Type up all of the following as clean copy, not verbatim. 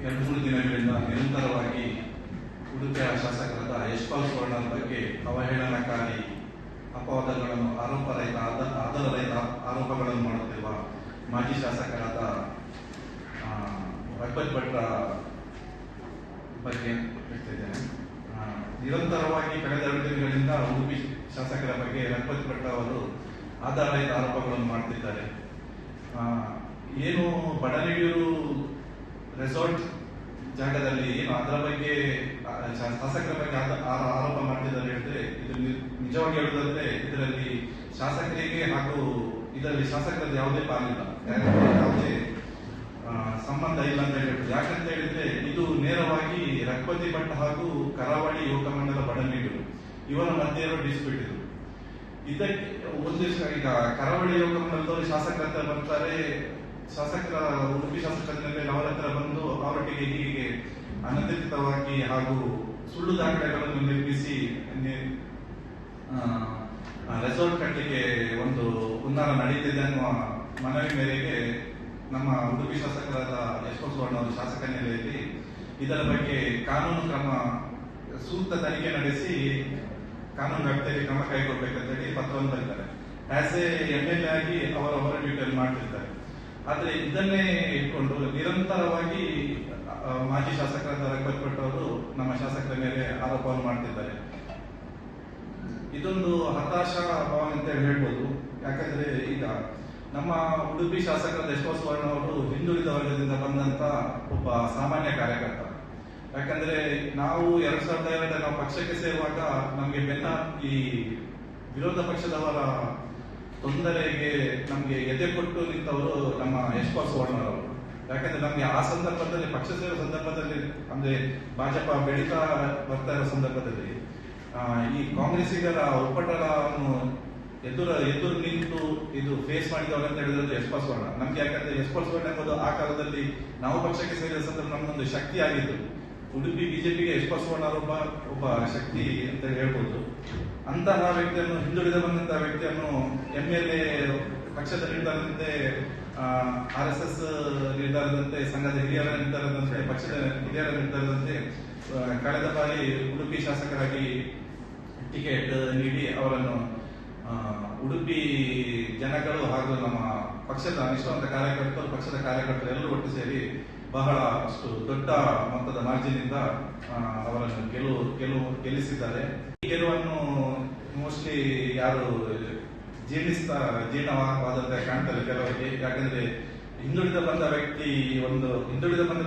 2-3 ದಿನಗಳಿಂದ ನಿರಂತರವಾಗಿ ಉಡುಪಿಯ ಶಾಸಕರಾದ ಯಶ್ಪಾಲ್ ಸುವರ್ಣ ಬಗ್ಗೆ ಅವಹೇಳನಕಾರಿ ಅಪವಾದಗಳನ್ನು ಆಧಾರರಹಿತ ಆರೋಪಗಳನ್ನು ಮಾಡುತ್ತಿರುವ ಮಾಜಿ ಶಾಸಕರಾದ ರಘುಪತಿ ಭಟ್ರ ಬಗ್ಗೆ ಹೇಳ್ತಿದ್ದೇನೆ. ನಿರಂತರವಾಗಿ ಕಳೆದ 2 ದಿನಗಳಿಂದ ಉಡುಪಿ ಶಾಸಕರ ಬಗ್ಗೆ ರಘುಪತಿ ಭಟ್ರ ಅವರು ಆಧಾರರಹಿತ ಆರೋಪಗಳನ್ನು ಮಾಡ್ತಿದ್ದಾರೆ. ಏನು ಬಡಲಿಯೂರು ರೆಸಾರ್ಟ್ ಜಾಗದಲ್ಲಿ ಏನು ಅದರ ಬಗ್ಗೆ ಶಾಸಕರ ಬಗ್ಗೆ ಆರೋಪ ಮಾಡ್ತಿದ್ದಾರೆ ಹೇಳಿದ್ರೆ, ಇದು ನಿಜವಾಗಿ ಹೇಳುವುದಾದ್ರೆ ಇದರಲ್ಲಿ ಶಾಸಕರಿಗೆ ಹಾಗೂ ಇದರಲ್ಲಿ ಶಾಸಕರಲ್ಲಿ ಯಾವುದೇ ಪಾಲಿಲ್ಲ, ಯಾವುದೇ ಸಂಬಂಧ ಇಲ್ಲ ಅಂತ ಹೇಳ್ಬೋದು. ಯಾಕಂತ ಹೇಳಿದ್ರೆ ಇದು ನೇರವಾಗಿ ರಘುಪತಿ ಭಟ್ ಹಾಗೂ ಕರಾವಳಿ ಯುವಕ ಮಂಡಲ ಬಡಲಿಯೂರು ಇವರ ಮಧ್ಯೆ ಇರೋ ಡಿಸ್ಪ್ಯೂಟ್ ಇದು. ಇದಕ್ಕೆ ಒಂದು ಈಗ ಕರಾವಳಿ ಯುವಕ ಮಂಡಲದವರು ಶಾಸಕರ ಹತ್ರ ಬರ್ತಾರೆ, ಶಾಸಕರ ಉಡುಪಿ ಶಾಸಕರ ಮೇಲೆ ಅವರ ಹತ್ರ ಬಂದು ಅವರೊಟ್ಟಿಗೆ ಹೀಗೆ ಅನಧಿಕೃತವಾಗಿ ಹಾಗೂ ಸುಳ್ಳು ದಾಖಲೆಗಳನ್ನು ನಿರ್ಮಿಸಿ ರೆಸಾರ್ಟ್ ಕಟ್ಟಲಿಕ್ಕೆ ಒಂದು ಹುನ್ನಾರ ನಡೀತಿದೆ ಅನ್ನುವ ಮನವಿ ಮೇರೆಗೆ ನಮ್ಮ ಉಡುಪಿ ಶಾಸಕರಾದ ಯಶ್ಪಾಲ್ ಸುವರ್ಣ ಅವರು ಶಾಸಕ ನೆಲೆಯಲ್ಲಿ ಇದರ ಬಗ್ಗೆ ಕಾನೂನು ಕ್ರಮ ಸೂಕ್ತ ತನಿಖೆ ನಡೆಸಿ ಕಾನೂನು ವ್ಯಾಪ್ತಿಯಲ್ಲಿ ಕ್ರಮ ಕೈಗೊಳ್ಳಬೇಕಂತೇಳಿ ಪತ್ರವನ್ನು ಬರೀತಾರೆ. ಆಸ್ ಎ MLA ಆಗಿ ಅವರ ಡ್ಯೂಟಿಯಲ್ಲಿ ಮಾಡ್ತಿರ್ತಾರೆ. ಆದ್ರೆ ಇದನ್ನೇ ಇಟ್ಕೊಂಡು ನಿರಂತರವಾಗಿ ಮಾಜಿ ಶಾಸಕರಾದ ರಘುಪತಿ ಭಟ್ ಅವರು ನಮ್ಮ ಶಾಸಕರ ಮೇಲೆ ಆರೋಪವನ್ನು ಮಾಡ್ತಿದ್ದಾರೆ. ಇದೊಂದು ಹತಾಶಾ ಭಾವನೆ ಅಂತ ಹೇಳ್ಬೋದು. ಯಾಕಂದ್ರೆ ಈಗ ನಮ್ಮ ಉಡುಪಿ ಶಾಸಕರಾದ ಯಶ್ಪಾಲ್ ಸುವರ್ಣ ಅವರು ಹಿಂದುಳಿದ ವರ್ಗದಿಂದ ಬಂದಂತ ಒಬ್ಬ ಸಾಮಾನ್ಯ ಕಾರ್ಯಕರ್ತ. ಯಾಕಂದ್ರೆ ನಾವು 2002 ನಾವು ಪಕ್ಷಕ್ಕೆ ಸೇರುವಾಗ ನಮ್ಗೆ ಈ ವಿರೋಧ ಪಕ್ಷದವರ ತೊಂದರೆಗೆ ನಮ್ಗೆ ಎದೆ ಕೊಟ್ಟು ನಿಂತವರು ನಮ್ಮ ಯಶ್ಪಾಲ್ ಸುವರ್ಣ ಅವರು. ಯಾಕಂದ್ರೆ ನಮ್ಗೆ ಆ ಸಂದರ್ಭದಲ್ಲಿ ಪಕ್ಷ ಸೇರುವ ಸಂದರ್ಭದಲ್ಲಿ ಅಂದ್ರೆ ಭಾಜಪ ಬೆಳೀತಾ ಬರ್ತಾ ಇರೋ ಸಂದರ್ಭದಲ್ಲಿ ಈ ಕಾಂಗ್ರೆಸ್ಸಿಗರ ಒಪ್ಪಟವನ್ನು ಎದುರು ನಿಂತು ಇದು ಫೇಸ್ ಮಾಡಿದವರು ಅಂತ ಹೇಳಿದ್ರೆ ಯಶ್ಪಾಲ್ ಸುವರ್ಣ. ನಮ್ಗೆ ಯಾಕಂದ್ರೆ ಯಶ್ಪಾಲ್ ಸುವರ್ಣ ಎಂಬುದು ಆ ಕಾಲದಲ್ಲಿ ನಾವು ಪಕ್ಷಕ್ಕೆ ಸೇರಿದ ಸಂದರ್ಭ ನಮ್ಮೊಂದು ಶಕ್ತಿ ಆಗಿದ್ದು. ಉಡುಪಿ ಬಿಜೆಪಿಗೆ ಯಶ್ಪಾಲ್ ಸುವರ್ಣ ಒಬ್ಬ ಶಕ್ತಿ ಅಂತ ಹೇಳ್ಬೋದು. ಅಂತಹ ವ್ಯಕ್ತಿಯನ್ನು, ಹಿಂದುಳಿದ ಬಂದಂತಹ ವ್ಯಕ್ತಿಯನ್ನು MLA ಪಕ್ಷದ ನಿರ್ಧಾರದಂತೆ RSS ನಿರ್ಧಾರದಂತೆ, ಸಂಘದ ಹಿರಿಯರ ನಿರ್ಧಾರದಂತೆ, ಪಕ್ಷದ ಹಿರಿಯರ ನಿರ್ಧಾರದಂತೆ ಕಳೆದ ಬಾರಿ ಉಡುಪಿ ಶಾಸಕರಾಗಿ ಟಿಕೆಟ್ ನೀಡಿ ಅವರನ್ನು ಉಡುಪಿ ಜನಗಳು ಹಾಗೂ ನಮ್ಮ ಪಕ್ಷದ ನಿಷ್ಠಾವಂತ ಕಾರ್ಯಕರ್ತರು, ಪಕ್ಷದ ಕಾರ್ಯಕರ್ತರು ಎಲ್ಲರೂ ಒಟ್ಟು ಸೇರಿ ಬಹಳಷ್ಟು ದೊಡ್ಡ ಮೊತ್ತದ ಮಾರ್ಜಿನಿಂದ ಅವರನ್ನು ಗೆಲ್ಲಿಸಿದ್ದಾರೆ. ಈ ಗೆಲುವನ್ನು ಮೋಸ್ಟ್ಲಿ ಯಾರು ಜೀರ್ಣವಾದಂತೆ ಕಾಣ್ತಾರೆ ಕೆಲವರಿಗೆ. ಯಾಕಂದ್ರೆ ಹಿಂದುಳಿದ ಬಂದ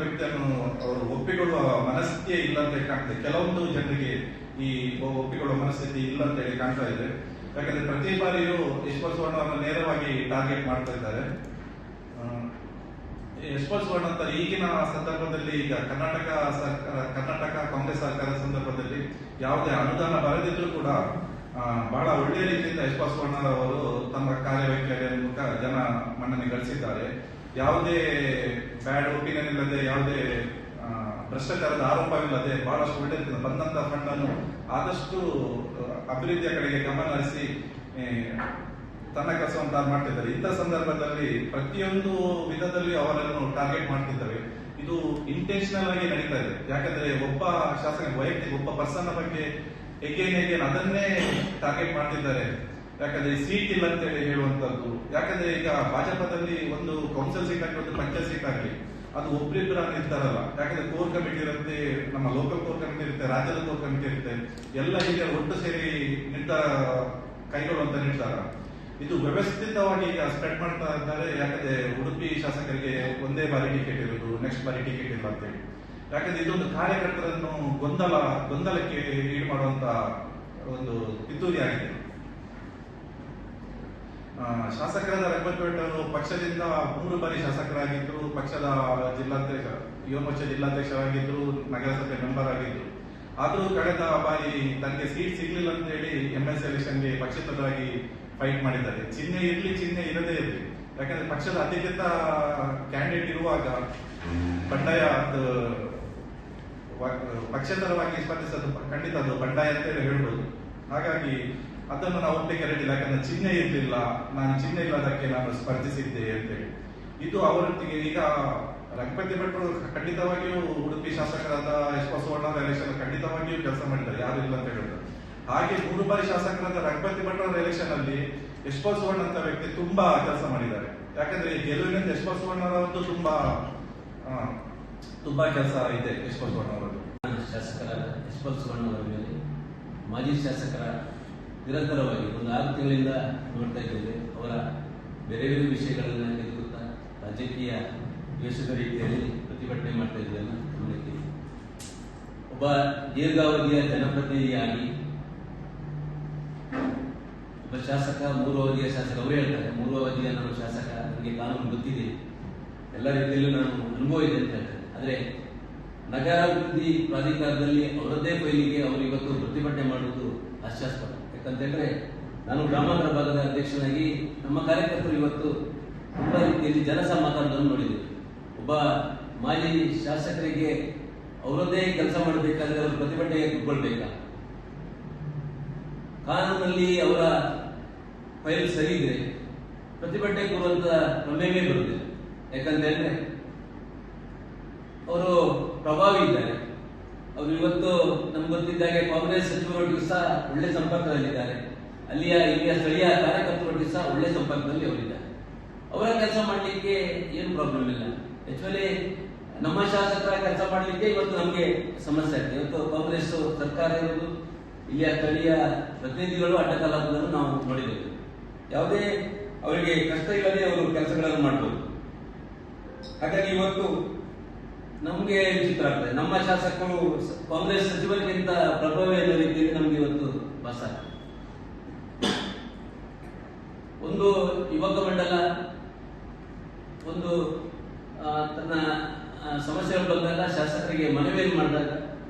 ವ್ಯಕ್ತಿಯನ್ನು ಅವರು ಒಪ್ಪಿಕೊಳ್ಳುವ ಮನಸ್ಥಿತಿಯೇ ಇಲ್ಲ ಅಂತ ಕಾಣ್ತದೆ. ಕೆಲವೊಂದು ಜನರಿಗೆ ಈ ಒಪ್ಪಿಕೊಳ್ಳುವ ಮನಸ್ಥಿತಿ ಇಲ್ಲ ಅಂತ ಹೇಳಿ ಕಾಣ್ತಾ ಇದೆ. ಯಾಕಂದ್ರೆ ಪ್ರತಿ ಬಾರಿಯೂ ಯಶ್ಪಾಲ್ ಸುವರ್ಣ ಅವರನ್ನು ನೇರವಾಗಿ ಟಾರ್ಗೆಟ್ ಮಾಡ್ತಾ ಇದ್ದಾರೆ. ಯಶ್ಪಾಲ್ ಸುವರ್ಣ ಅಂತ ಈಗಿನ ಸಂದರ್ಭದಲ್ಲಿ ಈಗ ಕರ್ನಾಟಕ ಕಾಂಗ್ರೆಸ್ ಸರ್ಕಾರದ ಸಂದರ್ಭದಲ್ಲಿ ಯಾವುದೇ ಅನುದಾನ ಬರದಿದ್ರು ಕೂಡ ಬಹಳ ಒಳ್ಳೆಯ ರೀತಿಯಿಂದ ಯಶ್ಪಾಲ್ ಸುವರ್ಣ ಅವರು ತಮ್ಮ ಕಾರ್ಯವೈಖರಿಯ ಮೂಲಕ ಜನ ಮನ್ನಣೆ ಗಳಿಸಿದ್ದಾರೆ. ಯಾವುದೇ ಬ್ಯಾಡ್ ಒಪಿನಿಯನ್ ಇಲ್ಲದೆ, ಯಾವುದೇ ಭ್ರಷ್ಟಾಚಾರದ ಆರೋಪವಿಲ್ಲದೆ ಬಹಳಷ್ಟು ಒಳ್ಳೆ ರೀತಿಯಿಂದ ಬಂದಂತಹ ಫಂಡ್ ಅನ್ನು ಆದಷ್ಟು ಅಭಿವೃದ್ಧಿಯ ಕಡೆಗೆ ಗಮನ ಹರಿಸಿ ತನ್ನ ಕೆಲಸವನ್ನು ಮಾಡ್ತಿದ್ದಾರೆ. ಇಂಥ ಸಂದರ್ಭದಲ್ಲಿ ಪ್ರತಿಯೊಂದು ವಿಧದಲ್ಲಿ ಅವರನ್ನು ಟಾರ್ಗೆಟ್ ಮಾಡ್ತಿದ್ದಾರೆ. ಇದು ಇಂಟೆನ್ಷನಲ್ ಆಗಿ ನಡೀತಾ ಇದೆ. ಯಾಕಂದ್ರೆ ಒಬ್ಬ ಶಾಸಕ ವೈಯಕ್ತಿಕ ಒಬ್ಬ ಪರ್ಸನ್ ಬಗ್ಗೆ ಎಗೇನ್ ಅದನ್ನೇ ಟಾರ್ಗೆಟ್ ಮಾಡ್ತಿದ್ದಾರೆ. ಯಾಕಂದ್ರೆ ಸೀಟ್ ಇಲ್ಲ ಅಂತ ಹೇಳುವಂತದ್ದು. ಯಾಕಂದ್ರೆ ಈಗ ಭಾಜಪದಲ್ಲಿ ಒಂದು ಕೌನ್ಸಿಲ್ ಸೀಟ್ ಆಗಲಿ, ಒಂದು ಪಂಚಾಯತ್ ಸೀಟ್ ಆಗಲಿ, ಅದು ಒಬ್ಬರಿಬ್ಬರ ನಿರ್ಧಾರಲ್ಲ. ಯಾಕಂದ್ರೆ ಕೋರ್ ಕಮಿಟಿ ಇರುತ್ತೆ, ನಮ್ಮ ಲೋಕಲ್ ಕೋರ್ ಕಮಿಟಿ ಇರುತ್ತೆ, ರಾಜ್ಯದ ಕೋರ್ ಕಮಿಟಿ ಇರುತ್ತೆ, ಎಲ್ಲ ಈಗ ಒಟ್ಟು ಸೇರಿ ನಿರ್ಧಾರ ಕೈಗೊಳ್ಳುವಂತ ನಿರ್ಧಾರ. ಇದು ವ್ಯವಸ್ಥಿತವಾಗಿ ಈಗ ಸ್ಪ್ರೆಡ್ ಮಾಡ್ತಾ ಇದ್ದಾರೆ. ಯಾಕಂದ್ರೆ ಉಡುಪಿ ಶಾಸಕರಿಗೆ ಒಂದೇ ಬಾರಿ ಟಿಕೆಟ್ ಇರೋದು, ನೆಕ್ಸ್ಟ್ ಬಾರಿ ಟಿಕೆಟ್ ಇಲ್ಲ ಅಂತೇಳಿ. ಯಾಕಂದ್ರೆ ಇದೊಂದು ಕಾರ್ಯಕರ್ತರನ್ನು ಗೊಂದಲಕ್ಕೆ ಈಡು ಮಾಡುವಂತ ಒಂದು ಪಿತೂರಿ ಆಗಿದೆ. ಶಾಸಕರಾದ ರಘುಪತಿ ಭಟ್ ಅವರು ಪಕ್ಷದಿಂದ 3 ಬಾರಿ ಶಾಸಕರಾಗಿದ್ರು, ಪಕ್ಷದ ಯುವ ಮೋರ್ಚಾ ಜಿಲ್ಲಾಧ್ಯಕ್ಷರಾಗಿದ್ರು, ನಗರಸಭೆ ಮೆಂಬರ್ ಆಗಿದ್ರು. ಆದ್ರೂ ಕಳೆದ ಬಾರಿ ತನಗೆ ಸೀಟ್ ಸಿಗ್ಲಿಲ್ಲ ಅಂತ ಹೇಳಿ MLC ಎಲೆಕ್ಷನ್ಗೆ ಪಕ್ಷೇತರರಾಗಿ ಫೈಟ್ ಮಾಡಿದ್ದಾರೆ. ಚಿಹ್ನೆ ಇರಲಿ, ಚಿಹ್ನೆ ಇರದೇ ಇರಲಿ. ಯಾಕಂದ್ರೆ ಪಕ್ಷದ ಅಧಿಕೃತ ಕ್ಯಾಂಡಿಡೇಟ್ ಇರುವಾಗ ಬಂಡಾಯ ಪಕ್ಷೇತರವಾಗಿ ಸ್ಪರ್ಧಿಸೋದು ಖಂಡಿತ ಅದು ಬಂಡಾಯ ಅಂತ ಹೇಳ್ಬೋದು. ಹಾಗಾಗಿ ಅದನ್ನು ನಾವು ಒಪ್ಪಿಗೆ ರೆಡಿಲ್ಲ. ಯಾಕಂದ್ರೆ ಚಿಹ್ನೆ ಇರಲಿಲ್ಲ, ನಾನು ಚಿಹ್ನೆ ಇಲ್ಲದಕ್ಕೆ ನಾನು ಸ್ಪರ್ಧಿಸಿದ್ದೆ ಅಂತೇಳಿ. ಇದು ಅವರೊಟ್ಟಿಗೆ ಈಗ ರಂಗಪತಿ ಭಟ್ರು ಖಂಡಿತವಾಗಿಯೂ ಉಡುಪಿ ಶಾಸಕರಾದ ಎಸ್ ಬಸವಣ್ಣವರ ಎಲೆಕ್ಷನ್ ಖಂಡಿತವಾಗಿಯೂ ಕೆಲಸ ಮಾಡಿದ್ದಾರೆ, ಯಾರು ಇಲ್ಲ ಅಂತ ಹೇಳಿದ್ರು. ಹಾಗೆ 3 ಬಾರಿ ಶಾಸಕರಾದ ರಂಗಪತಿ ಭಟ್ರವರ ಎಲೆಕ್ಷನ್ ಅಲ್ಲಿ ಎಸ್ ಬಸವಣ್ಣ ಅಂತ ವ್ಯಕ್ತಿ ತುಂಬಾ ಕೆಲಸ ಮಾಡಿದ್ದಾರೆ. ಯಾಕಂದ್ರೆ ಗೆಲುವಿನಿಂದ ಎಸ್ ಬಸವಣ್ಣವರದ್ದು ತುಂಬಾ ಕೆಲಸ ಇದೆ. ಎಸ್ ಬಸವಣ್ಣವರದ್ದು ಶಾಸಕರಾದ ಎಸ್ ಬಸವಣ್ಣವರ ಮೇಲೆ ಮಾಜಿ ಶಾಸಕರ ನಿರಂತರವಾಗಿ ಒಂದು 6 ತಿಂಗಳಿಂದ ನೋಡ್ತಾ ಇದ್ದೇವೆ. ಅವರ ಬೇರೆ ಬೇರೆ ವಿಷಯಗಳನ್ನು ಎದುರುತ್ತಾ ರಾಜಕೀಯ ದ್ವೇಷದ ರೀತಿಯಲ್ಲಿ ಪ್ರತಿಭಟನೆ ಮಾಡ್ತಾ ಇದ್ದನ್ನು ಗಮನಿಸ್ತೀವಿ. ಒಬ್ಬ ದೀರ್ಘಾವಧಿಯ ಜನಪ್ರತಿನಿಧಿಯಾಗಿ ಒಬ್ಬ ಶಾಸಕ, 3 ಅವಧಿಯ ಶಾಸಕ, ಅವರು ಹೇಳ್ತಾರೆ 3 ಅವಧಿಯ ನಾನು ಶಾಸಕ, ನನಗೆ ಕಾನೂನು ಗೊತ್ತಿದೆ, ಎಲ್ಲ ರೀತಿಯಲ್ಲೂ ನಾನು ಅನುಭವ ಇದೆ ಅಂತ ಹೇಳ್ತಾರೆ. ಆದರೆ ನಗರಾಭಿವೃದ್ಧಿ ಪ್ರಾಧಿಕಾರದಲ್ಲಿ ಅವರದ್ದೇ ಫೈಲಿಗೆ ಅವರು ಇವತ್ತು ಪ್ರತಿಭಟನೆ ಮಾಡುವುದು ಹಾಸ್ಯಾಸ್ಪದ. ಯಾಕಂತಂದ್ರೆ ನಾನು ಗ್ರಾಮಾಂತರ ಭಾಗದ ಅಧ್ಯಕ್ಷನಾಗಿ ನಮ್ಮ ಕಾರ್ಯಕರ್ತರು ಇವತ್ತು ತುಂಬಾ ರೀತಿಯಲ್ಲಿ ಜನಸಮಾಧಾನವನ್ನು ನೋಡಿದ್ದೇವೆ. ಒಬ್ಬ ಮಾಜಿ ಶಾಸಕರಿಗೆ ಅವರದ್ದೇ ಕೆಲಸ ಮಾಡಬೇಕಾದ್ರೆ ಅವರು ಪ್ರತಿಭಟನೆಗೆ ಕೂತ್ಕೊಳ್ಬೇಕಾ? ಕಾನೂನಲ್ಲಿ ಅವರ ಫೈಲ್ ಸರಿ ಇದ್ರೆ ಪ್ರತಿಭಟನೆ ಕೂರುವಂತ ಪ್ರಮೇಯವೇ ಬರುತ್ತಿಲ್ಲ. ಯಾಕಂತಂದ್ರೆ ಅವರು ಪ್ರಭಾವಿ ಇದ್ದಾರೆ. ಅವರು ಇವತ್ತು ನಮ್ಗೆ ಗೊತ್ತಿದ್ದಾಗೆ ಕಾಂಗ್ರೆಸ್ ಸಚಿವರೊಟ್ಟಿಗೆ ಸಹ ಒಳ್ಳೆ ಸಂಪರ್ಕದಲ್ಲಿದ್ದಾರೆ. ಇಲ್ಲಿಯ ಸ್ಥಳೀಯ ಕಾರ್ಯಕರ್ತರೊಟ್ಟಿಗೆ ಸಹ ಒಳ್ಳೆ ಸಂಪರ್ಕದಲ್ಲಿ ಅವರಿದ್ದಾರೆ. ಅವರ ಕೆಲಸ ಮಾಡಲಿಕ್ಕೆ ಏನು ಪ್ರಾಬ್ಲಮ್ ಇಲ್ಲ. ಆಕ್ಚುಲಿ ನಮ್ಮ ಶಾಸಕರ ಕೆಲಸ ಮಾಡಲಿಕ್ಕೆ ಇವತ್ತು ನಮಗೆ ಸಮಸ್ಯೆ ಆಗ್ತದೆ. ಇವತ್ತು ಕಾಂಗ್ರೆಸ್ ಸರ್ಕಾರ ಇರುವುದು, ಇಲ್ಲಿಯ ಸ್ಥಳೀಯ ಪ್ರತಿನಿಧಿಗಳು ಅಡ್ಡಕಲಾಪವನ್ನು ನಾವು ನೋಡಿದ್ದೇವೆ. ಯಾವುದೇ ಅವರಿಗೆ ಕಷ್ಟ ಇಲ್ಲದೆ ಅವರು ಕೆಲಸಗಳನ್ನು ಮಾಡಬಹುದು. ಹಾಗಾಗಿ ಇವತ್ತು ನಮಗೆ ವಿಚಿತ್ರ ಆಗ್ತದೆ. ನಮ್ಮ ಶಾಸಕರು ಕಾಂಗ್ರೆಸ್ ಸಚಿವರಿಗಿಂತ ಪ್ರಭಾವಿ ಅನ್ನೋ ರೀತಿಯಲ್ಲಿ ನಮ್ಗೆ ಇವತ್ತು ಭಾಸ. ಒಂದು ಯುವಕ ಮಂಡಲ ಒಂದು ತನ್ನ ಸಮಸ್ಯೆಗಳು ಬಂದಾಗ ಶಾಸಕರಿಗೆ ಮನವಿಯನ್ನು ಮಾಡಿದಾಗ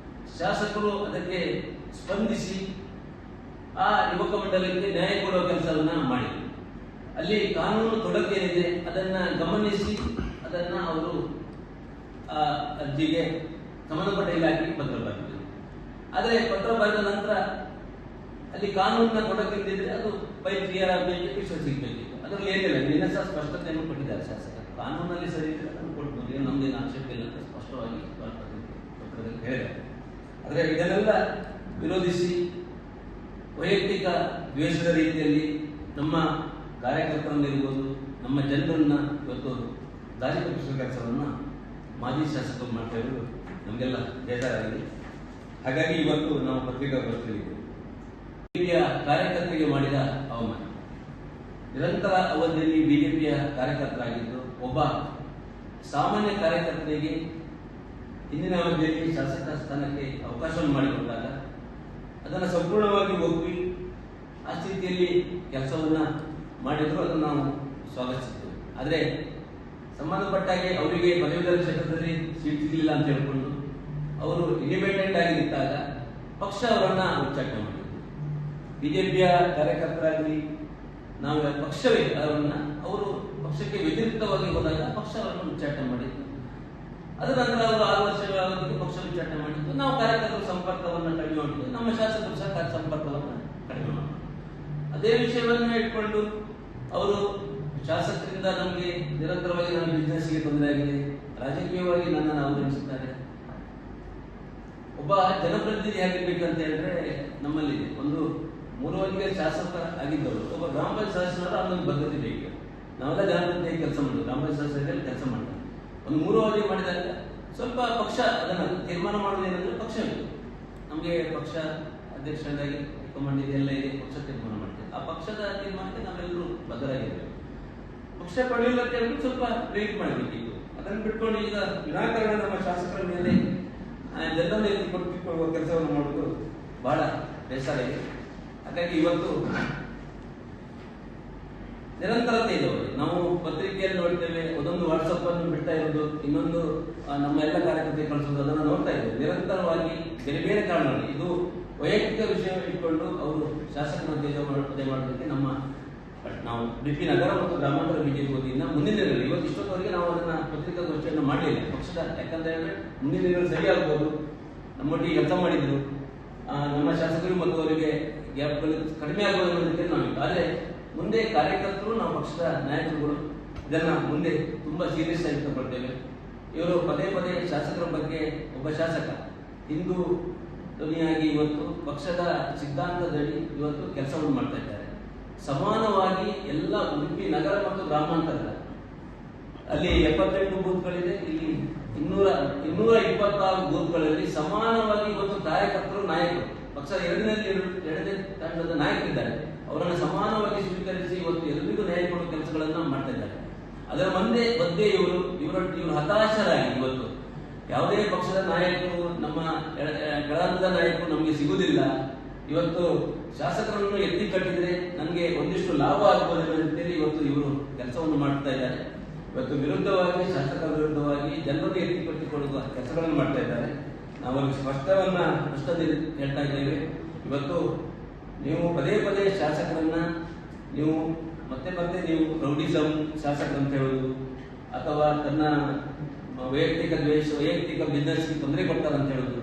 ಶಾಸಕರು ಅದಕ್ಕೆ ಸ್ಪಂದಿಸಿ ಆ ಯುವಕ ಮಂಡಲಕ್ಕೆ ನ್ಯಾಯ ಕೊಡುವ ಕೆಲಸವನ್ನ ಮಾಡಿ, ಅಲ್ಲಿ ಕಾನೂನು ತೊಡಕೇನಿದೆ ಅದನ್ನ ಗಮನಿಸಿ ಅದನ್ನ ಅವರು ಅರ್ಜಿಗೆ ಸಂಬಂಧಪಟ್ಟ ಇಲಾಖೆಗೆ ಪತ್ರ ಬರೆದಿದೆ. ಆದರೆ ಪತ್ರ ಬರೆದ ನಂತರ ಅಲ್ಲಿ ಕಾನೂನಿನ ತೊಡಕಿದ್ದರೆ ಅದು ಬೈ ಕ್ಲಿಯರ್ ಆಗಬೇಕು, ವಿಶ್ವ ಸಿಗಬೇಕಿತ್ತು. ಅದರಲ್ಲಿ ಏನಿಲ್ಲ, ನಿನ್ನೆ ಸಹ ಸ್ಪಷ್ಟತೆಯನ್ನು ಕೊಟ್ಟಿದ್ದಾರೆ ಶಾಸಕ. ಕಾನೂನಲ್ಲಿ ಸರಿ ಇದ್ರೆ ಅದನ್ನು ಕೊಡ್ಬೋದು, ನಮ್ದೇನು ಆಕ್ಷೇಪ ಇಲ್ಲ ಅಂತ ಸ್ಪಷ್ಟವಾಗಿ ಪತ್ರದಲ್ಲಿ ಹೇಳಿದ್ದಾರೆ. ಆದರೆ ಇದನ್ನೆಲ್ಲ ವಿರೋಧಿಸಿ ವೈಯಕ್ತಿಕ ದ್ವೇಷದ ರೀತಿಯಲ್ಲಿ ನಮ್ಮ ಕಾರ್ಯಕರ್ತರನ್ನಿರ್ಬೋದು, ನಮ್ಮ ಜನರನ್ನ ಇವತ್ತು ದಾರಿ ತಪ್ಪಿಸುವ ಕೆಲಸವನ್ನ ಮಾಜಿ ಶಾಸಕರು ಮಾಡ್ತಾ ಇರೋದು ನಮಗೆಲ್ಲ ಬೇಜಾರಾಗಿದೆ. ಹಾಗಾಗಿ ಇವತ್ತು ನಾವು ಪತ್ರಿಕಾಗೋಷ್ಠಿಯಲ್ಲಿ ಬಿಜೆಪಿಯ ಕಾರ್ಯಕರ್ತರಿಗೆ ಮಾಡಿದ ಅವಮಾನ, ನಿರಂತರ ಅವಧಿಯಲ್ಲಿ ಬಿಜೆಪಿಯ ಕಾರ್ಯಕರ್ತರಾಗಿದ್ದು ಒಬ್ಬ ಸಾಮಾನ್ಯ ಕಾರ್ಯಕರ್ತರಿಗೆ ಹಿಂದಿನ ಅವಧಿಯಲ್ಲಿ ಶಾಸಕ ಸ್ಥಾನಕ್ಕೆ ಅವಕಾಶವನ್ನು ಮಾಡಿಕೊಟ್ಟಾಗ ಅದನ್ನು ಸಂಪೂರ್ಣವಾಗಿ ಒಪ್ಪಿ ಆ ಸ್ಥಿತಿಯಲ್ಲಿ ಕೆಲಸವನ್ನ ಮಾಡಿದ್ರು, ಅದನ್ನು ನಾವು ಸ್ವಾಗತಿಸಿದ್ದೇವೆ. ಆದರೆ ಸಂಬಂಧಪಟ್ಟಾಗೆ ಅವರಿಗೆ ಪದವೀಧರ ಕ್ಷೇತ್ರದಲ್ಲಿ ಸೀಟ್ ಸಿಗಲಿಲ್ಲ ಅಂತ ಹೇಳ್ಕೊಂಡು ಅವರು ಇಂಡಿಪೆಂಡೆಂಟ್ ಆಗಿ ನಿಂತಾಗ ಪಕ್ಷ ಅವರನ್ನ ಉಚ್ಚಾಟನೆ ಮಾಡಿದ್ರು. ಬಿಜೆಪಿಯ ಕಾರ್ಯಕರ್ತರಾಗಲಿ ನಾವು ಪಕ್ಷವೇ ಅವರನ್ನ, ಅವರು ಪಕ್ಷಕ್ಕೆ ವ್ಯತಿರಿಕ್ತವಾಗಿ ಹೋದಾಗ ಪಕ್ಷ ಅವರನ್ನು ಉಚ್ಚಾಟನೆ ಮಾಡಿದ್ದು. ಅದರ ನಂತರ ಅವರು 6 ವರ್ಷಗಳ ಅವಧಿಗೆ ಪಕ್ಷ ಉಚ್ಚಾಟನೆ ಮಾಡಿದ್ದು. ನಾವು ಕಾರ್ಯಕರ್ತರ ಸಂಪರ್ಕವನ್ನು ಕಡಿಮೆ ಮಾಡಿದ್ದು, ನಮ್ಮ ಶಾಸಕರು ಸಹ ಸಂಪರ್ಕವನ್ನು ಕಡಿಮೆ ಮಾಡಿದ್ದು. ಅದೇ ವಿಷಯವನ್ನು ಇಟ್ಕೊಂಡು ಅವರು ಶಾಸಕರಿಂದ ನಮಗೆ ನಿರಂತರವಾಗಿ ನಮ್ಮ ಬಿಸಿನೆಸ್ಗೆ ತೊಂದರೆ ಆಗಿದೆ, ರಾಜಕೀಯವಾಗಿ ನನ್ನನ್ನು ಅವಲಂಬಿಸುತ್ತಾರೆ. ಒಬ್ಬ ಜನಪ್ರತಿನಿಧಿ ಆಗಿರ್ಬೇಕಂತ ಹೇಳಿದ್ರೆ ನಮ್ಮಲ್ಲಿದೆ. ಒಂದು 3 ಅವಧಿಗೆ ಶಾಸಕ ಆಗಿದ್ದವರು ಒಬ್ಬ ಗ್ರಾಮ ಪಂಚಾಯತ್ ಸದಸ್ಯರಾದ ಅದೊಂದು ಬದ್ಧತೆ ಬೇಕು. ನಾವೆಲ್ಲ ಜನಪ್ರತಿನಿಧಿ ಕೆಲಸ ಮಾಡಿದ್ವಿ, ಗ್ರಾಮ ಪಂಚಾಯತ್ ಸದಸ್ಯರಲ್ಲಿ ಕೆಲಸ ಮಾಡ್ತಾರೆ. ಒಂದು 3 ಅವಧಿ ಮಾಡಿದಾಗ ಸ್ವಲ್ಪ ಪಕ್ಷ ಅದನ್ನು ತೀರ್ಮಾನ ಮಾಡೋದೇನೆಂದ್ರೆ ಪಕ್ಷವೇ. ನಮಗೆ ಪಕ್ಷ ಅಧ್ಯಕ್ಷರಾಗಿ ಹೈಕಮಾಂಡ್ ಇದೆಲ್ಲ ಇದೆ, ಪಕ್ಷ ತೀರ್ಮಾನ ಮಾಡ್ತೇವೆ. ಆ ಪಕ್ಷದ ತೀರ್ಮಾನಕ್ಕೆ ನಾವೆಲ್ಲರೂ ಬದ್ಧರಾಗಿದ್ದೇವೆ. ಪಕ್ಷ ಪಡೆಯಲ್ಲ ಅಂತ ಹೇಳ್ಬಿಟ್ಟು ಸ್ವಲ್ಪ ವೇಟ್ ಮಾಡಬೇಕಿತ್ತು. ಅದನ್ನು ಬಿಟ್ಕೊಂಡು ಈಗ ವಿನಾಕಾರಣ ನಮ್ಮ ಶಾಸಕರ ಮೇಲೆ ಜನರನ್ನು ಎತ್ತಿಕೊಳ್ಳುವ ಕೆಲಸವನ್ನು ಮಾಡುವುದು ಬಹಳ ಬೇಸರ ಇದೆ. ಹಾಗಾಗಿ ಇವತ್ತು ನಿರಂತರತೆ ಇದೆ. ನಾವು ಪತ್ರಿಕೆಯಲ್ಲಿ ನೋಡ್ತೇವೆ, ಒಂದೊಂದು ವಾಟ್ಸಪ್ ಅನ್ನು ಬಿಡ್ತಾ ಇರೋದು, ಇನ್ನೊಂದು ನಮ್ಮ ಎಲ್ಲ ಕಾರ್ಯಕರ್ತರಿಗೆ ಕಳಿಸೋದು, ಅದನ್ನು ನೋಡ್ತಾ ಇದ್ದೇವೆ ನಿರಂತರವಾಗಿ. ಬೇರೆ ಬೇರೆ ಕಾರಣಗಳು, ಇದು ವೈಯಕ್ತಿಕ ವಿಷಯ ಇಟ್ಕೊಂಡು ಅವರು ಶಾಸಕನ ಪದೇ ಮಾಡೋದಕ್ಕೆ ನಾವು ಉಡುಪಿ ನಗರ ಮತ್ತು ಗ್ರಾಮಾಂತರ ಬಿಜೆಪಿ ವತಿಯಿಂದ ಮುಂದಿನ ದಿನಗಳಲ್ಲಿ, ಇವತ್ತು ಇಷ್ಟೊತ್ತವರೆಗೆ ನಾವು ಅದನ್ನ ಪತ್ರಿಕಾಗೋಷ್ಠಿಯನ್ನು ಮಾಡಲಿಲ್ಲ ಪಕ್ಷದ. ಯಾಕಂತ ಹೇಳಿದ್ರೆ ಮುಂದಿನ ದಿನಗಳು ಸರಿ ಆಗ್ಬೋದು, ನಮ್ಮೊಟ್ಟಿಗೆ ಕೆಲಸ ಮಾಡಿದ್ರು, ನಮ್ಮ ಶಾಸಕರು ಮತ್ತು ಅವರಿಗೆ ಗ್ಯಾಪ್ಗಳು ಕಡಿಮೆ ಆಗ್ಬೋದು ಅನ್ನೋದಕ್ಕೆ ನಾವಿಲ್ಲ. ಆದರೆ ಮುಂದೆ ಕಾರ್ಯಕರ್ತರು, ನಾವು ಪಕ್ಷದ ನಾಯಕರುಗಳು ಇದನ್ನ ಮುಂದೆ ತುಂಬಾ ಸೀರಿಯಸ್ ಆಗಿ ತಗೊಳ್ತೇವೆ. ಇವರು ಪದೇ ಪದೇ ಶಾಸಕರ ಬಗ್ಗೆ ಒಬ್ಬ ಶಾಸಕ ಹಿಂದೂ ಧ್ವನಿಯಾಗಿ ಇವತ್ತು ಪಕ್ಷದ ಸಿದ್ಧಾಂತದಡಿ ಇವತ್ತು ಕೆಲಸವನ್ನು ಮಾಡ್ತಾ ಇದ್ದಾರೆ. ಸಮಾನವಾಗಿ ಎಲ್ಲ ಉಡುಪಿ ನಗರ ಮತ್ತು ಗ್ರಾಮಾಂತರ ಅಲ್ಲಿ 78 ಬೂತ್ಗಳಿದೆ, ಇಲ್ಲಿ 226 ಬೂತ್ಗಳಲ್ಲಿ ಸಮಾನವಾಗಿ ಇವತ್ತು ಕಾರ್ಯಕರ್ತರು ನಾಯಕರು ಪಕ್ಷದ ಎರಡನೇ ತಂಡದ ನಾಯಕರಿದ್ದಾರೆ. ಅವರನ್ನು ಸಮಾನವಾಗಿ ಸ್ವೀಕರಿಸಿ ಇವತ್ತು ಎಲ್ಲರಿಗೂ ನ್ಯಾಯ ಕೊಡುವ ಕೆಲಸಗಳನ್ನ ಮಾಡ್ತಾ ಇದ್ದಾರೆ. ಅದರ ಮಧ್ಯೆ ಇವರು ಹತಾಶರಾಗಿ ಇವತ್ತು ಯಾವುದೇ ಪಕ್ಷದ ನಾಯಕರು ನಮ್ಮ ಕೆಳಹಂತದ ನಾಯಕರು ನಮಗೆ ಸಿಗುವುದಿಲ್ಲ, ಇವತ್ತು ಶಾಸಕರನ್ನು ಎತ್ತಿ ಕಟ್ಟಿದ್ರೆ ನನಗೆ ಒಂದಿಷ್ಟು ಲಾಭ ಆಗ್ಬೋದು ಅಂತೇಳಿ ಇವತ್ತು ಇವರು ಕೆಲಸವನ್ನು ಮಾಡ್ತಾ ಇದ್ದಾರೆ. ಇವತ್ತು ವಿರುದ್ಧವಾಗಿ ಶಾಸಕರ ವಿರುದ್ಧವಾಗಿ ಜನರನ್ನು ಎತ್ತಿ ಕಟ್ಟಿಕೊಳ್ಳುವ ಕೆಲಸಗಳನ್ನು ಮಾಡ್ತಾ ಇದ್ದಾರೆ. ನಾವು ಸ್ಪಷ್ಟವಾಗಿ ಹೇಳ್ತಾ ಇದ್ದೇವೆ. ಇವತ್ತು ನೀವು ಪದೇ ಪದೇ ಶಾಸಕರನ್ನ ನೀವು ಮತ್ತೆ ನೀವು ರೌಡಿಸಂ ಶಾಸಕರು ಅಂತ ಹೇಳುವುದು ಅಥವಾ ತನ್ನ ವೈಯಕ್ತಿಕ ದ್ವೇಷ ವೈಯಕ್ತಿಕ ಬಿಸ್ನೆಸ್ಗೆ ತೊಂದರೆ ಕೊಡ್ತಾರೆ ಅಂತ ಹೇಳುವುದು,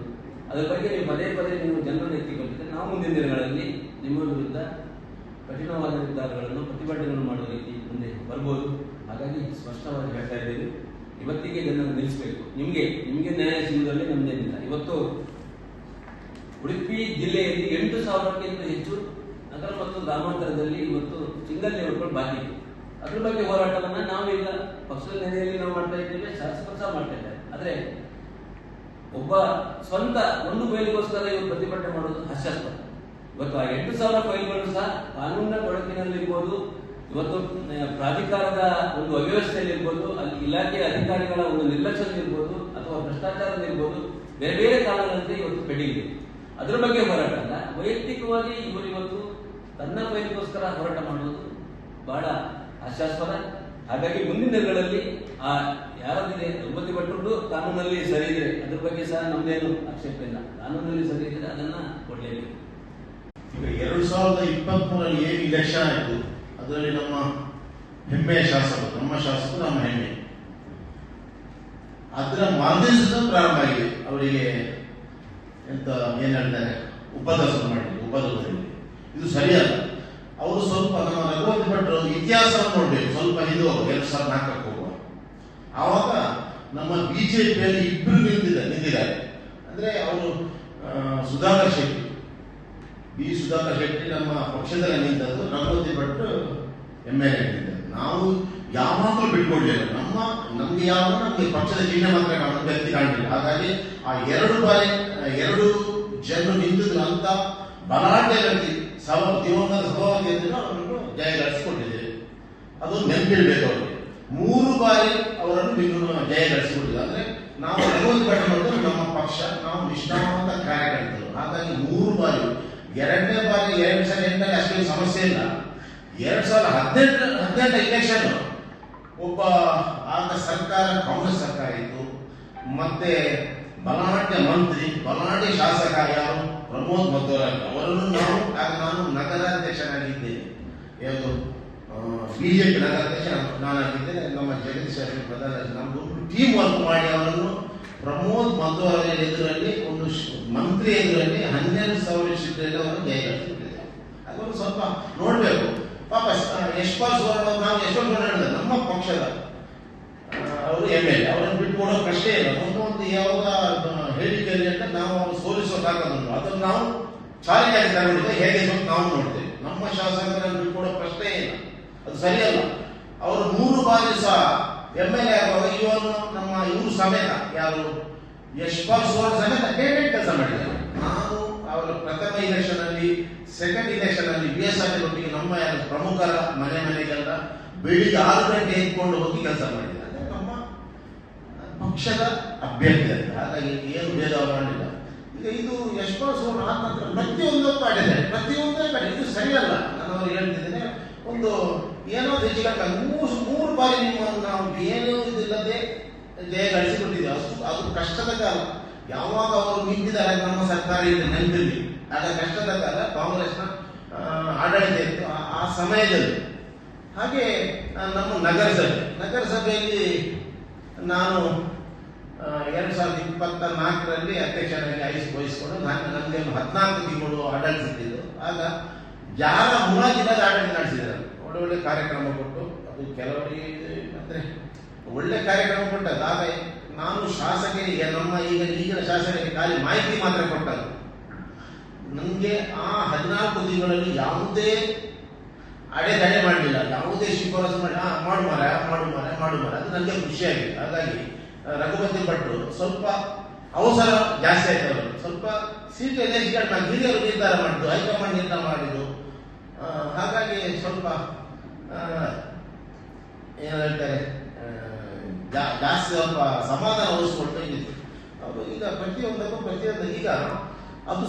ಅದರ ಬಗ್ಗೆ ನೀವು ಪದೇ ನೀವು ಜನರನ್ನು ಎತ್ತಿಕೊಂಡಿದ್ದರೆ ನಾವು ಮುಂದಿನ ದಿನಗಳಲ್ಲಿ ನಿಮ್ಮ ವಿರುದ್ಧ ಕಠಿಣವಾದ ನಿರ್ಧಾರಗಳನ್ನು ಪ್ರತಿಭಟನೆಗಳನ್ನು ಮಾಡುವ ರೀತಿ ಮುಂದೆ ಬರ್ಬೋದು. ಹಾಗಾಗಿ ಸ್ಪಷ್ಟವಾಗಿ ಹೇಳ್ತಾ ಇದ್ದೇವೆ, ಇವತ್ತಿಗೆ ಜನರನ್ನು ನಿಲ್ಲಿಸಬೇಕು. ನಿಮಗೆ ನ್ಯಾಯ ಸಿಗುವುದರಲ್ಲಿ ನಮ್ದೇನಿಲ್ಲ. ಇವತ್ತು ಉಡುಪಿ ಜಿಲ್ಲೆಯಲ್ಲಿ 8,000ಕ್ಕಿಂತ ಹೆಚ್ಚು ನಗರ ಮತ್ತು ಗ್ರಾಮಾಂತರದಲ್ಲಿ ಇವತ್ತು ಸಿಂಗಲ್ ಲೇಔಟ್ಗಳು ಬಾಕಿ ಇದೆ. ಅದ್ರ ಬಗ್ಗೆ ಹೋರಾಟವನ್ನ ನಾವೀಗ ಪಕ್ಷದ ನೆಲೆಯಲ್ಲಿ ನಾವು ಮಾಡ್ತಾ ಇದ್ದೇವೆ, ಶಾಸಕರು ಸಹ ಮಾಡ್ತಾ ಇದ್ದಾರೆ. ಆದ್ರೆ ಒಬ್ಬ ಸ್ವಂತ ಒಂದು ಫೈಲ್ಗೋಸ್ಕರ ಇವರು ಪ್ರತಿಭಟನೆ ಮಾಡೋದು ಹಾಸ್ಯಾಸ್ಪದ. ಇವತ್ತು ಆ 8,000 ಫೈಲ್ಗಳು ಸಹ ಕಾನೂನಿನ ತೊಡಕಿನಲ್ಲಿರ್ಬೋದು, ಇವತ್ತು ಪ್ರಾಧಿಕಾರದ ಒಂದು ಅವ್ಯವಸ್ಥೆಯಲ್ಲಿ ಇರ್ಬೋದು, ಅಲ್ಲಿ ಇಲಾಖೆಯ ಅಧಿಕಾರಿಗಳ ಒಂದು ನಿರ್ಲಕ್ಷ್ಯದಲ್ಲಿರ್ಬೋದು ಅಥವಾ ಭ್ರಷ್ಟಾಚಾರದಲ್ಲಿರ್ಬೋದು, ಬೇರೆ ಬೇರೆ ಕಾರಣಗಳಿಂದ ಇವತ್ತು ಪೆಂಡಿಂಗ್ ಇದೆ. ಅದರ ಬಗ್ಗೆ ಹೋರಾಟ ಅಲ್ಲ, ವೈಯಕ್ತಿಕವಾಗಿ ಇವರು ಇವತ್ತು ತನ್ನ ಫೈಲ್ಗೋಸ್ಕರ ಹೋರಾಟ ಮಾಡುವುದು ಬಹಳ ಹಾಸ್ಯಾಸ್ಪದ. ಹಾಗಾಗಿ ಮುಂದಿನ ದಿನಗಳಲ್ಲಿ ಆ ಯಾರದಿದೆ ಅನುಮತಿ ಪಟ್ಟರು ಕಾನೂನಲ್ಲಿ ಸರಿ ಇದೆ, ಅದ್ರ ಬಗ್ಗೆ ಸಹ ನಮ್ದೇನು ಆಕ್ಷೇಪ ಇಲ್ಲ. ಕಾನೂನಲ್ಲಿ ಸರಿ ಇದೆ, ಅದನ್ನ ಕೊಡ್ಲೇಬೇಕು. ಈಗ 2023 ಏನು ಇಲೆಕ್ಷನ್ ಆಯಿತು, ಅದರಲ್ಲಿ ನಮ್ಮ ಹೆಮ್ಮೆಯ ಶಾಸಕರು, ನಮ್ಮ ಶಾಸಕರು ನಮ್ಮ ಹೆಮ್ಮೆ, ಅದರ ಮಾರ್ಗದರ್ಶನ ಪ್ರಾರಂಭ ಆಗಿದೆ. ಅವರಿಗೆ ಎಂತ ಏನ್ ಹೇಳ್ತಾರೆ, ಉಪದರ್ಶನ ಮಾಡಿದ್ರು, ಉಪದರ್ಶನ ಇದು ಸರಿಯಲ್ಲ. ಅವರು ಸ್ವಲ್ಪ ನಮ್ಮ ರಘುವತಿ ಭಟ್ರು ಇತಿಹಾಸವನ್ನು ನೋಡ್ಬೇಕು, ಸ್ವಲ್ಪ ಹಿಂದೆ ಹೋಗುವ 2004 ಹೋಗುವ. ಆವಾಗ ನಮ್ಮ ಬಿಜೆಪಿಯಲ್ಲಿ ಇಬ್ಬರು ನಿಂತಿದ್ದಾರೆ. ಅಂದ್ರೆ ಅವರು ಸುಧಾಕರ್ ಶೆಟ್ಟಿ, ಸುಧಾಕರ್ ಶೆಟ್ಟಿ ನಮ್ಮ ಪಕ್ಷದಲ್ಲಿ ನಿಂತದ್ದು, ರಘುವತಿ ಭಟ್ರು MLA ನಿಂತಿದ್ದಾರೆ. ನಾವು ಯಾವಾಗಲೂ ಬಿಟ್ಕೊಡ್ಲಿಲ್ಲ. ನಮ್ಗೆ ಯಾವಾಗ ನಮ್ಗೆ ಪಕ್ಷದ ಚಿಹ್ನೆ ಮಾತ್ರ ಕಾಣೋದು, ವ್ಯಕ್ತಿ ಕಾಣಲಿಲ್ಲ. ಹಾಗಾಗಿ ಆ 2 ಬಾರಿ 2 ಜನರು ನಿಂತಿದ್ರು ಅಂತ ಬಲಾಢ್ಯ ವ್ಯಕ್ತಿ ದಿವಂಗತ ಸಭಾಪತಿ ಅಂತ ಅವರನ್ನು ಜಯಗಳಿಸಿಕೊಂಡಿದ್ದೇವೆ. ಅದು ನೆನಪಿಡ್ಬೇಕು ಅವರಿಗೆ. 3 ಬಾರಿ ಅವರನ್ನು ಜಯಗಳಿಸಿಕೊಂಡಿಲ್ಲ. ಅಂದ್ರೆ ನಾವು ರಘುವತಿ ಭಟ್ ಮಾಡಿದ್ರು ನಮ್ಮ ಪಕ್ಷ, ನಾವು ನಿಷ್ಠಾವಂತ ಕಾರ್ಯಕರ್ತರು. ಹಾಗಾಗಿ 3 ಬಾರಿ, 2ನೇ ಬಾರಿ 2008 ಅಷ್ಟೇನು ಸಮಸ್ಯೆ ಇಲ್ಲ. 2018 ಇಲೆಕ್ಷನ್ ಒಬ್ಬ ಆಗ ಸರ್ಕಾರ ಕಾಂಗ್ರೆಸ್ ಸರ್ಕಾರ ಇತ್ತು, ಮತ್ತೆ ಬಲಾಢ್ಯ ಮಂತ್ರಿ, ಬಲಾಢ್ಯ ಶಾಸಕ ಯಾರು ಪ್ರಮೋದ್ ಮಧ್ವರಾಜ್ ಅವರನ್ನು ನಾನು ನಗರಾಧ್ಯಕ್ಷನಾಗಿದ್ದೇನೆ. ಯಾವುದು ಬಿಜೆಪಿ ನಗರಾಧ್ಯಕ್ಷ ನಾನಾಗಿದ್ದೇನೆ. ನಮ್ಮ ಜಗದೀಶ್ ಪ್ರಧಾನ ನಮ್ದು ಟೀಮ್ ವರ್ಕ್ ಮಾಡಿ ಅವರನ್ನು ಪ್ರಮೋದ್ ಮಧ್ವರಾಜ್ ಎದುರಲ್ಲಿ, ಒಂದು ಮಂತ್ರಿ ಎದುರಲ್ಲಿ 12,000 ಸೀಟಲ್ಲಿ ಅವರನ್ನು ಜಯಗಳಿಸಿದ್ದೇವೆ. ಅದನ್ನು ಸ್ವಲ್ಪ ನೋಡ್ಬೇಕು. ಪಾಪ ಯಶ್ಪಾಲ್ ಸುವರ್ಣ, ನಾವು ಯಶ್ಪಾಲ್ ಸುವರ್ಣ ನಮ್ಮ ಪಕ್ಷದ ಅವರು MLA, ಅವರನ್ನು ಬಿಟ್ಕೊಡೋ ಪ್ರಶ್ನೆ ಇಲ್ಲ. ಒಂದು ಯಾವಾಗ ಹೇಳಿಕೆಯಲ್ಲಿ ಅಂತ ನಾವು ಅವರು ಸೋಲಿಸೋದಾಗದನ್ನು ಅದನ್ನು ನಾವು ಚಾಲಿಯಾಗಿ ತಗೊಂಡಿದ್ದೆ, ಹೇಗೆ ನಾವು ನೋಡ್ತೇವೆ. ನಮ್ಮ ಶಾಸಕರನ್ನು ಬಿಟ್ಕೊಡೋ ಪ್ರಶ್ನೆ ಇಲ್ಲ, ಅದು ಸರಿಯಲ್ಲ. ಅವರು 3 ಬಾರಿ ಸಹ MLA ಆಗುವಾಗ ಇವರು ಸಮೇತ, ಯಾರು ಯಶ್ಪಾಲ್ ಸುವರ್ಣ ಸಮೇತ ಡೇಟೆಡ್ ಕೆಲಸ ಮಾಡಿದ್ದಾರೆ. ನಾನು ಅವರ ಪ್ರಥಮ ಇಲೆಕ್ಷನ್ ಅಲ್ಲಿ, ಸೆಕೆಂಡ್ ಇಲೆಕ್ಷನ್ ಅಲ್ಲಿ BSR ಒಟ್ಟಿಗೆ ನಮ್ಮ ಪ್ರಮುಖರ ಮನೆಗೆಲ್ಲ ಬೆಳಿಗ್ಗೆ 6 ಗಂಟೆ ಎತ್ಕೊಂಡು ಹೋಗಿ ಕೆಲಸ ಮಾಡಿದ್ದಾರೆ. ಅಂದ್ರೆ ನಮ್ಮ ಪಕ್ಷದ ಅಭ್ಯರ್ಥಿ ಅಂತ. ಹಾಗಾಗಿ ಏನು ಭೇದ ಮಾಡಿಲ್ಲ. ಈಗ ಇದು ಯಶ್ಪಾಲ್ ಸುವರ್ಣ ಆದ ನಂತರ ಪ್ರತಿಯೊಂದು ಕಾಡಿದ್ದಾರೆ, ಪ್ರತಿಯೊಂದೇ ಕಡೆ. ಇದು ಸರಿಯಲ್ಲ. ನಾನು ಅವ್ರಿಗೆ ಹೇಳ್ತಿದ್ದೇನೆ, ಒಂದು ಏನೋ ಹೆಚ್ಚಿಗೆ 3 ಬಾರಿ ನಿಮ್ಮನ್ನು ನಾವು ಏನೂ ಇದಿಲ್ಲದೆ ಜಯ ಗಳಿಸಿಕೊಟ್ಟಿದ್ದೇವೆ. ಅದು ಕಷ್ಟದ ಕಾಲ. ಯಾವಾಗ ಅವರು ನಿಂತಿದ್ದಾರೆ ನಮ್ಮ ಸರ್ಕಾರ ಇದೆ ನೆನಪಿರಲಿ, ಆಗ ಕಷ್ಟದ ಕಾಲ, ಕಾಂಗ್ರೆಸ್ನ ಆಡಳಿತ ಇತ್ತು ಆ ಸಮಯದಲ್ಲಿ. ಹಾಗೆ ನಮ್ಮ ನಗರಸಭೆಯಲ್ಲಿ ನಾನು 2024ರಲ್ಲಿ ಅಧ್ಯಕ್ಷನಾಗಿ ವಹಿಸಿಕೊಂಡು ನನಗೆ 14 ತಿಂಗಳು ಆಡಳಿತ ಸಿಕ್ಕಿದ್ದು. ಆಗ ಯಾರ ಮುಲಾಜಿಲ್ಲದ ಆಡಳಿತ ನಡೆಸಿದ್ದಾರೆ. ಒಳ್ಳೆ ಕಾರ್ಯಕ್ರಮ ಕೊಟ್ಟು, ಅದು ಕೆಲವರಿಗೆ ಅಂದ್ರೆ ಒಳ್ಳೆ ಕಾರ್ಯಕ್ರಮ ಕೊಟ್ಟದ್ದು. ಆಗ ನಾನು ಶಾಸಕರಿಗೆ ನಮ್ಮ ಈಗಿನ ಶಾಸಕರಿಗೆ ಖಾಲಿ ಮಾಹಿತಿ ಮಾತ್ರ ಕೊಟ್ಟದ್ದು. ನನಗೆ ಆ 14 ತಿಂಗಳಲ್ಲಿ ಯಾವುದೇ ಅಡೆತಡೆ ಮಾಡಲಿಲ್ಲ, ಯಾವುದೇ ಶಿಫಾರಸು ಮಾಡಿ ಮಾಡು ಮಾರ ಅದು ನನಗೆ ಖುಷಿಯಾಗಿದೆ. ಹಾಗಾಗಿ ರಘುಪತಿ ಭಟ್ರು ಸ್ವಲ್ಪ ಅವಸರ ಜಾಸ್ತಿ ಆಯ್ತು, ಅವರು ಸ್ವಲ್ಪ ಸೀಟು ಎಲೆಕ್ಟ್ ಮಾಡಿ ಹಿರಿಯರು ನಿರ್ಧಾರ ಮಾಡಿದ್ದು, ಹೈಕಮಾಂಡ್ ನಿರ್ಧಾರ ಮಾಡಿದ್ದು. ಹಾಗಾಗಿ ಸ್ವಲ್ಪ ಏನು ಹೇಳ್ತಾರೆ, ಜಾಸ್ತಿ ಸ್ವಲ್ಪ ಸಮಾಧಾನ ವಹಿಸ್ಕೊಟ್ಟು ಇದ್ದಿತ್ತು ಅವರು. ಈಗ ಪ್ರತಿಯೊಂದು ಈಗ ಅದು